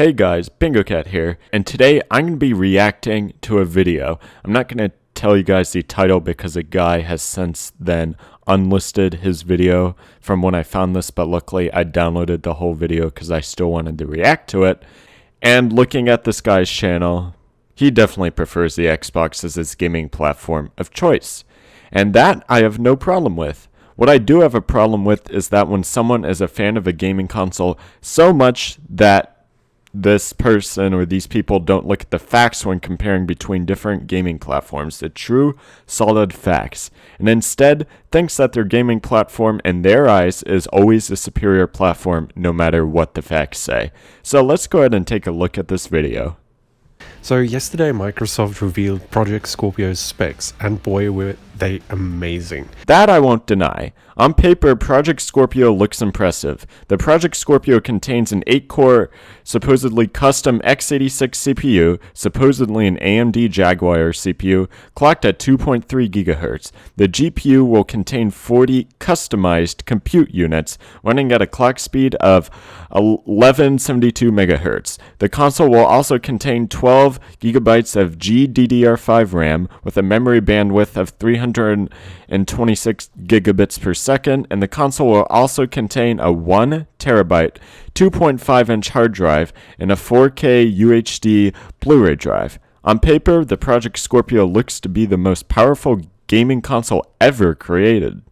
Hey guys, Bingocat here, and today I'm going to be reacting to a video. I'm not going to tell you guys the title because a guy has since then unlisted his video from when I found this, but luckily I downloaded the whole video because I still wanted to react to it. And looking at this guy's channel, he definitely prefers the Xbox as his gaming platform of choice. And that I have no problem with. What I do have a problem with is that when someone is a fan of a gaming console so much that this person or these people don't look at the facts when comparing between different gaming platforms, the true, solid facts, and instead thinks that their gaming platform in their eyes is always the superior platform no matter what the facts say. So let's go ahead and take a look at this video. So yesterday Microsoft revealed Project Scorpio's specs, and boy were they amazing. That I won't deny. On paper, Project Scorpio looks impressive. The Project Scorpio contains an 8-core, supposedly custom x86 CPU, supposedly an AMD Jaguar CPU, clocked at 2.3 GHz. The GPU will contain 40 customized compute units, running at a clock speed of 1172 MHz. The console will also contain 12 GB of GDDR5 RAM with a memory bandwidth of 326 gigabits per second, and the console will also contain a 1 terabyte 2.5-inch hard drive and a 4K UHD Blu-ray drive. On paper, the Project Scorpio looks to be the most powerful gaming console ever created.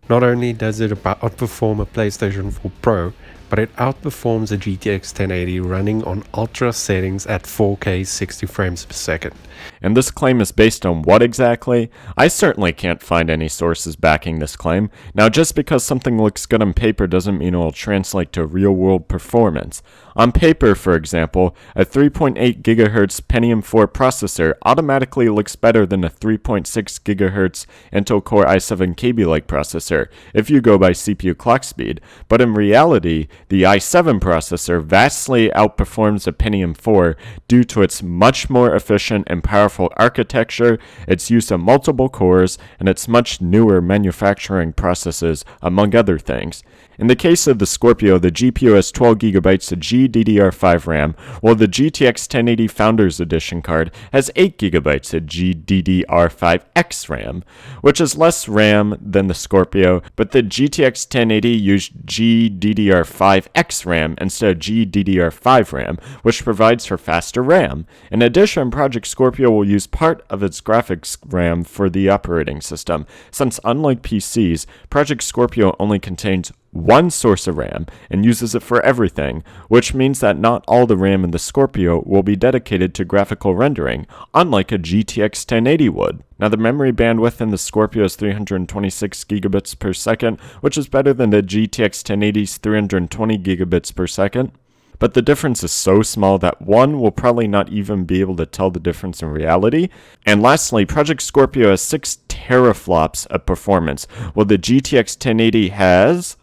Not only does it outperform a PlayStation 4 Pro, but it outperforms a GTX 1080 running on ultra settings at 4K 60 frames per second. And this claim is based on what exactly? I certainly can't find any sources backing this claim. Now, just because something looks good on paper doesn't mean it will translate to real-world performance. On paper, for example, a 3.8 GHz Pentium 4 processor automatically looks better than a 3.6 GHz Intel Core i7 Kaby Lake processor if you go by CPU clock speed, but in reality, the i7 processor vastly outperforms a Pentium 4 due to its much more efficient and powerful architecture, its use of multiple cores, and its much newer manufacturing processes, among other things. In the case of the Scorpio, the GPU has 12 GB of GDDR5 RAM, while the GTX 1080 Founders Edition card has 8 GB of GDDR5X RAM, which is less RAM than the Scorpio, but the GTX 1080 used GDDR5X RAM instead of GDDR5 RAM, which provides for faster RAM. In addition, Project Scorpio will use part of its graphics RAM for the operating system, since unlike PCs, Project Scorpio only contains one source of RAM and uses it for everything, which means that not all the RAM in the Scorpio will be dedicated to graphical rendering, unlike a GTX 1080 would. Now, the memory bandwidth in the Scorpio is 326 gigabits per second, which is better than the GTX 1080's 320 gigabits per second. But the difference is so small that one will probably not even be able to tell the difference in reality. And lastly, Project Scorpio has 6 teraflops of performance, while the GTX 1080 has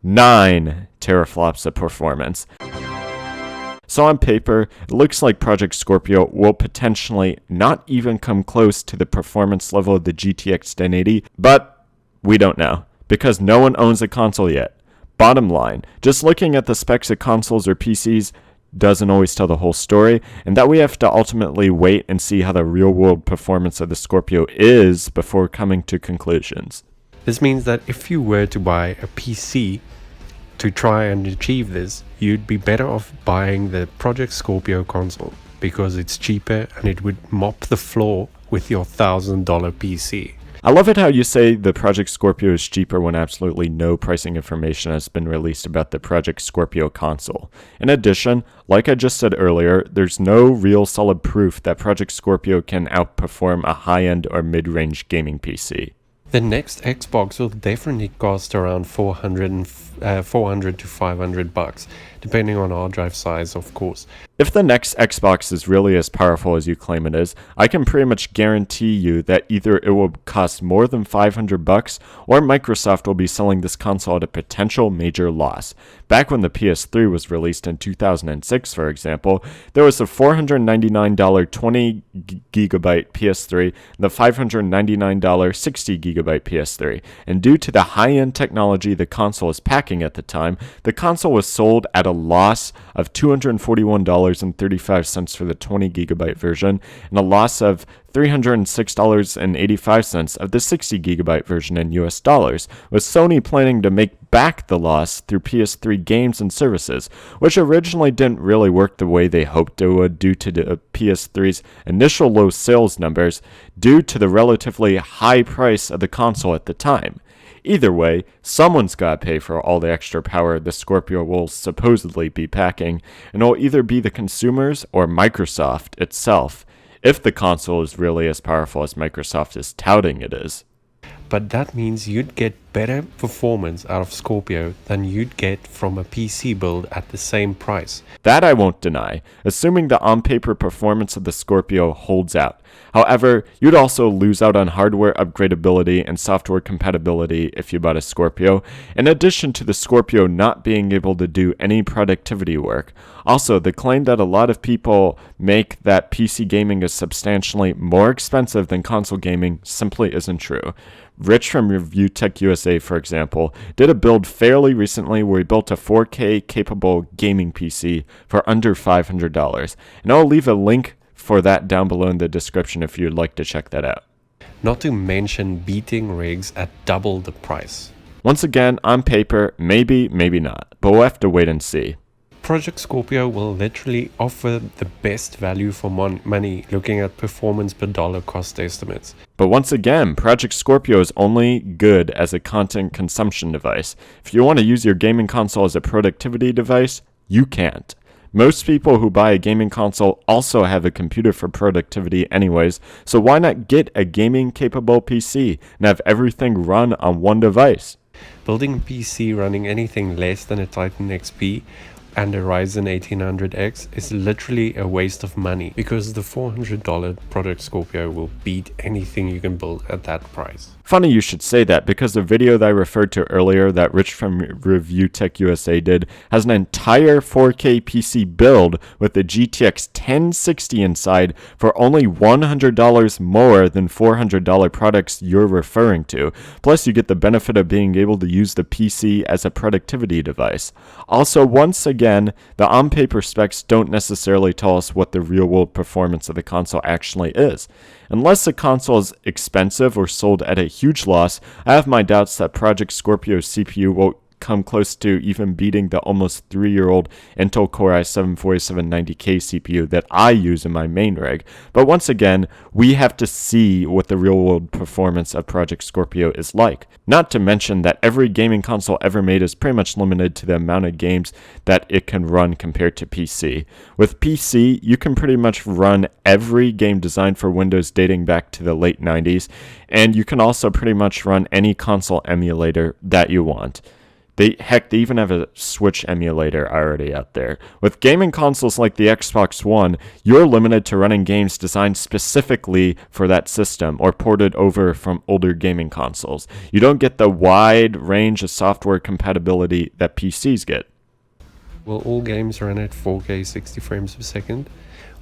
9 teraflops of performance. So on paper, it looks like Project Scorpio will potentially not even come close to the performance level of the GTX 1080, but we don't know, because no one owns a console yet. Bottom line, just looking at the specs of consoles or PCs doesn't always tell the whole story, and that we have to ultimately wait and see how the real-world performance of the Scorpio is before coming to conclusions. This means that if you were to buy a PC to try and achieve this, you'd be better off buying the Project Scorpio console, because it's cheaper and it would mop the floor with your $1,000 PC. I love it how you say the Project Scorpio is cheaper when absolutely no pricing information has been released about the Project Scorpio console. In addition, like I just said earlier, there's no real solid proof that Project Scorpio can outperform a high-end or mid-range gaming PC. The next Xbox will definitely cost around $400 to $500, depending on hard drive size, of course. If the next Xbox is really as powerful as you claim it is, I can pretty much guarantee you that either it will cost more than $500 or Microsoft will be selling this console at a potential major loss. Back when the PS3 was released in 2006, for example, there was a $499 20GB PS3 and the $599 60GB PS3, and due to the high-end technology the console was packing at the time, the console was sold at a loss of $241.35 for the 20GB version and a loss of $306.85 of the 60GB version in US dollars, with Sony planning to make back the loss through PS3 games and services, which originally didn't really work the way they hoped it would due to the PS3's initial low sales numbers due to the relatively high price of the console at the time. Either way, someone's gotta pay for all the extra power the Scorpio will supposedly be packing, and it'll either be the consumers or Microsoft itself, if the console is really as powerful as Microsoft is touting it is. But that means you'd get better performance out of Scorpio than you'd get from a PC build at the same price. That I won't deny, assuming the on-paper performance of the Scorpio holds out. However, you'd also lose out on hardware upgradability and software compatibility if you bought a Scorpio, in addition to the Scorpio not being able to do any productivity work. Also, the claim that a lot of people make that PC gaming is substantially more expensive than console gaming simply isn't true. Rich from Review Tech USA, for example, did a build fairly recently where he built a 4K capable gaming PC for under $500, and I'll leave a link for that down below in the description if you'd like to check that out. Not to mention beating rigs at double the price. Once again, on paper, maybe, maybe not, but we'll have to wait and see. Project Scorpio will literally offer the best value for money looking at performance per dollar cost estimates. But once again, Project Scorpio is only good as a content consumption device. If you want to use your gaming console as a productivity device, you can't. Most people who buy a gaming console also have a computer for productivity anyways, so why not get a gaming capable PC and have everything run on one device? Building a PC running anything less than a Titan XP and a Ryzen 1800X is literally a waste of money because the $400 Project Scorpio will beat anything you can build at that price. Funny you should say that, because the video that I referred to earlier that Rich from Review Tech USA did has an entire 4K PC build with the GTX 1060 inside for only $100 more than $400 products you're referring to. Plus, you get the benefit of being able to use the PC as a productivity device. Also, once again, the on-paper specs don't necessarily tell us what the real-world performance of the console actually is. Unless the console is expensive or sold at a huge loss, I have my doubts that Project Scorpio's CPU will come close to even beating the almost 3-year-old Intel Core i7-4790K CPU that I use in my main rig. But once again, we have to see what the real-world performance of Project Scorpio is like. Not to mention that every gaming console ever made is pretty much limited to the amount of games that it can run compared to PC. With PC, you can pretty much run every game designed for Windows dating back to the late 90s, and you can also pretty much run any console emulator that you want. They even have a Switch emulator already out there. With gaming consoles like the Xbox One, you're limited to running games designed specifically for that system or ported over from older gaming consoles. You don't get the wide range of software compatibility that PCs get. Will all games run at 4K 60 frames per second?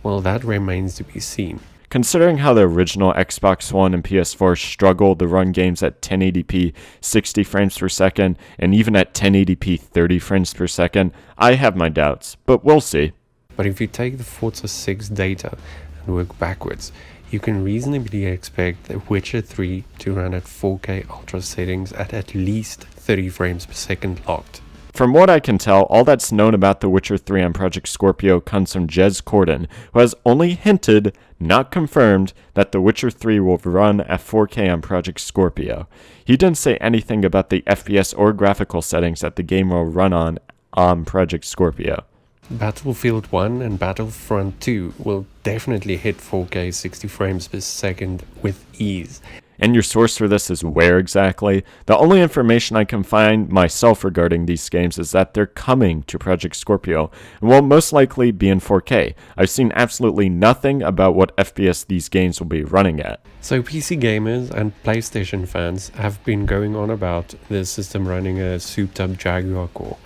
Well, that remains to be seen. Considering how the original Xbox One and PS4 struggled to run games at 1080p 60 frames per second and even at 1080p 30 frames per second, I have my doubts, but we'll see. But if you take the Forza 6 data and work backwards, you can reasonably expect The Witcher 3 to run at 4K ultra settings at least 30 frames per second locked. From what I can tell, all that's known about The Witcher 3 on Project Scorpio comes from Jez Corden, who has only hinted, not confirmed, that The Witcher 3 will run at 4K on Project Scorpio. He didn't say anything about the FPS or graphical settings that the game will run on Project Scorpio. Battlefield 1 and Battlefront 2 will definitely hit 4K 60 frames per second with ease. And your source for this is where exactly? The only information I can find myself regarding these games is that they're coming to Project Scorpio and will most likely be in 4K. I've seen absolutely nothing about what FPS these games will be running at. So PC gamers and PlayStation fans have been going on about this system running a souped up Jaguar core.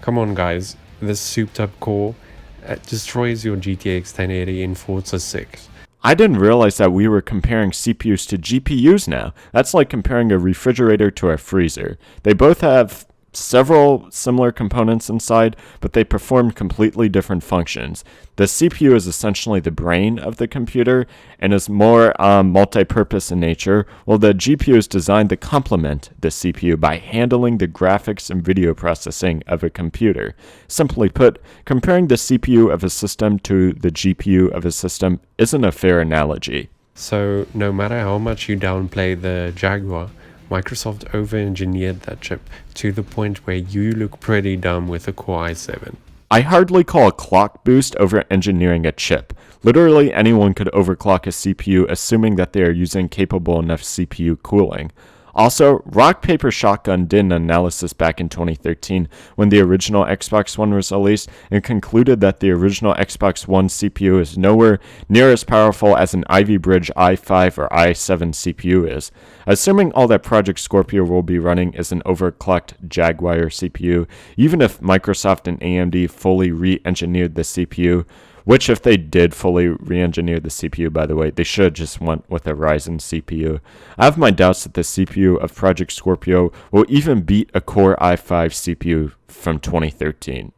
Come on guys, this souped up core destroys your GTX 1080 in Forza 6. I didn't realize that we were comparing CPUs to GPUs now. That's like comparing a refrigerator to a freezer. They both have several similar components inside, but they perform completely different functions. The CPU is essentially the brain of the computer and is more multi-purpose in nature, while the GPU is designed to complement the CPU by handling the graphics and video processing of a computer. Simply put, comparing the CPU of a system to the GPU of a system isn't a fair analogy. So no matter how much you downplay the Jaguar, Microsoft over-engineered that chip to the point where you look pretty dumb with a Core i7. I hardly call a clock boost over-engineering a chip. Literally anyone could overclock a CPU assuming that they are using capable enough CPU cooling. Also, Rock Paper Shotgun did an analysis back in 2013 when the original Xbox One was released and concluded that the original Xbox One CPU is nowhere near as powerful as an Ivy Bridge i5 or i7 CPU is. Assuming all that Project Scorpio will be running is an overclocked Jaguar CPU, even if Microsoft and AMD fully re-engineered the CPU, which if they did fully re-engineer the CPU, by the way, they should have just went with a Ryzen CPU. I have my doubts that the CPU of Project Scorpio will even beat a Core i5 CPU from 2013.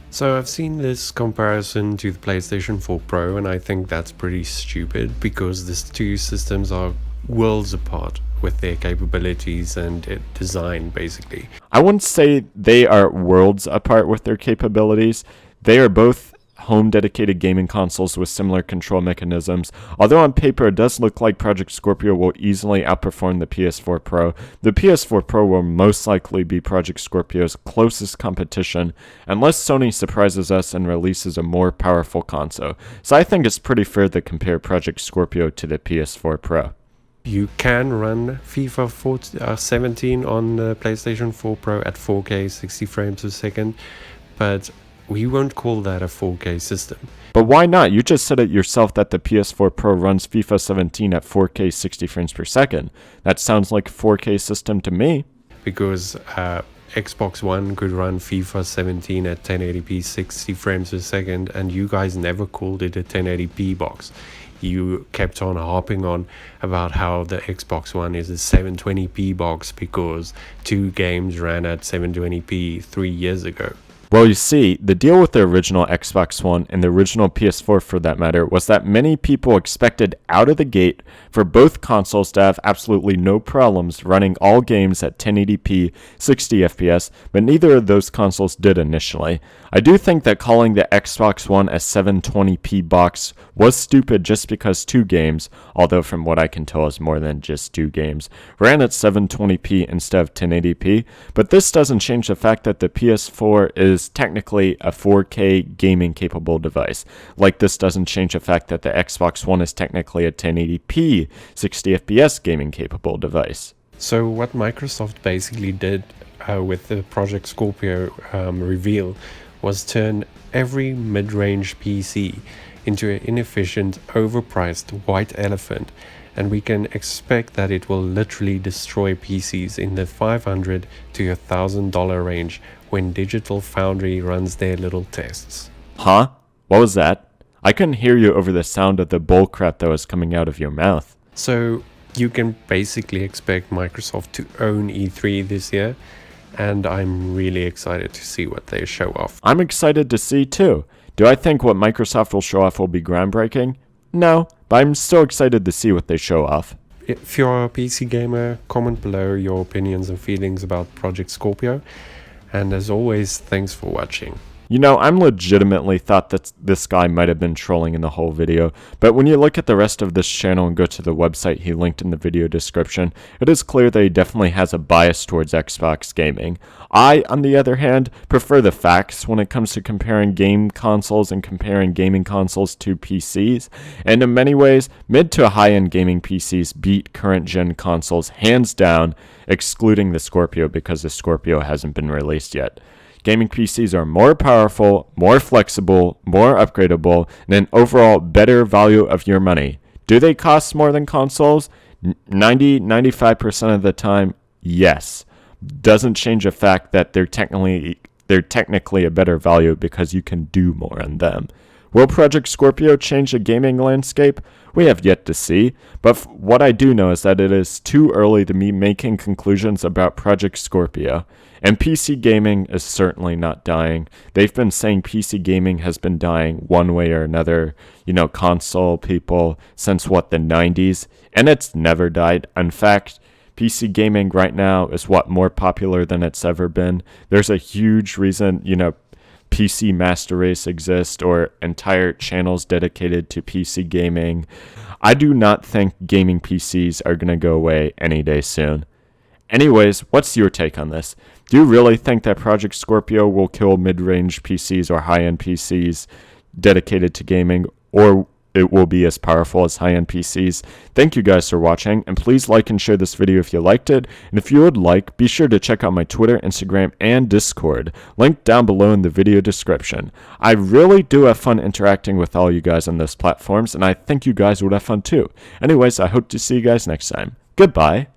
So I've seen this comparison to the PlayStation 4 Pro, and I think that's pretty stupid because these two systems are worlds apart with their capabilities and design, basically. I wouldn't say they are worlds apart with their capabilities. They are both home dedicated gaming consoles with similar control mechanisms. Although on paper it does look like Project Scorpio will easily outperform the PS4 Pro, the PS4 Pro will most likely be Project Scorpio's closest competition unless Sony surprises us and releases a more powerful console. So I think it's pretty fair to compare Project Scorpio to the PS4 Pro. You can run FIFA 17 on the PlayStation 4 Pro at 4K 60 frames a second, but we won't call that a 4K system. But why not? You just said it yourself that the PS4 Pro runs FIFA 17 at 4K 60 frames per second. That sounds like a 4K system to me. Because Xbox One could run FIFA 17 at 1080p 60 frames per second, and you guys never called it a 1080p box. You kept on harping on about how the Xbox One is a 720p box because two games ran at 720p 3 years ago. Well, you see, the deal with the original Xbox One and the original PS4 for that matter was that many people expected out of the gate for both consoles to have absolutely no problems running all games at 1080p 60 FPS, but neither of those consoles did initially. I do think that calling the Xbox One a 720p box was stupid just because two games, although from what I can tell is more than just two games, ran at 720p instead of 1080p, but this doesn't change the fact that the PS4 is technically a 4K gaming capable device. Like this doesn't change the fact that the Xbox One is technically a 1080p 60 FPS gaming capable device. So what Microsoft basically did with the Project Scorpio reveal was turn every mid-range PC into an inefficient, overpriced white elephant, and we can expect that it will literally destroy PCs in the $500 to $1,000 range when Digital Foundry runs their little tests. Huh? What was that? I couldn't hear you over the sound of the bullcrap that was coming out of your mouth. So you can basically expect Microsoft to own E3 this year, and I'm really excited to see what they show off. I'm excited to see too. Do I think what Microsoft will show off will be groundbreaking? No, but I'm still excited to see what they show off. If you're a PC gamer, comment below your opinions and feelings about Project Scorpio. And as always, thanks for watching. You know, I'm legitimately thought that this guy might have been trolling in the whole video, but when you look at the rest of this channel and go to the website he linked in the video description, it is clear that he definitely has a bias towards Xbox gaming. I, on the other hand, prefer the facts when it comes to comparing game consoles and comparing gaming consoles to PCs. And in many ways, mid to high-end gaming PCs beat current-gen consoles hands down, excluding the Scorpio because the Scorpio hasn't been released yet. Gaming PCs are more powerful, more flexible, more upgradable, and an overall better value of your money. Do they cost more than consoles? 95% of the time, yes. Doesn't change the fact that they're technically a better value because you can do more on them. Will Project Scorpio change the gaming landscape? We have yet to see, but what I do know is that it is too early to be making conclusions about Project Scorpio. And PC gaming is certainly not dying. They've been saying PC gaming has been dying one way or another, console people, since the 90s, and it's never died. In fact, PC gaming right now is more popular than it's ever been. There's a huge reason, PC Master Race exists or entire channels dedicated to PC gaming. I do not think gaming PCs are going to go away any day soon. Anyways, what's your take on this? Do you really think that Project Scorpio will kill mid-range PCs or high-end PCs dedicated to gaming, or it will be as powerful as high-end PCs? Thank you guys for watching, and please like and share this video if you liked it. And if you would like, be sure to check out my Twitter, Instagram, and Discord, linked down below in the video description. I really do have fun interacting with all you guys on those platforms, and I think you guys would have fun too. Anyways, I hope to see you guys next time. Goodbye.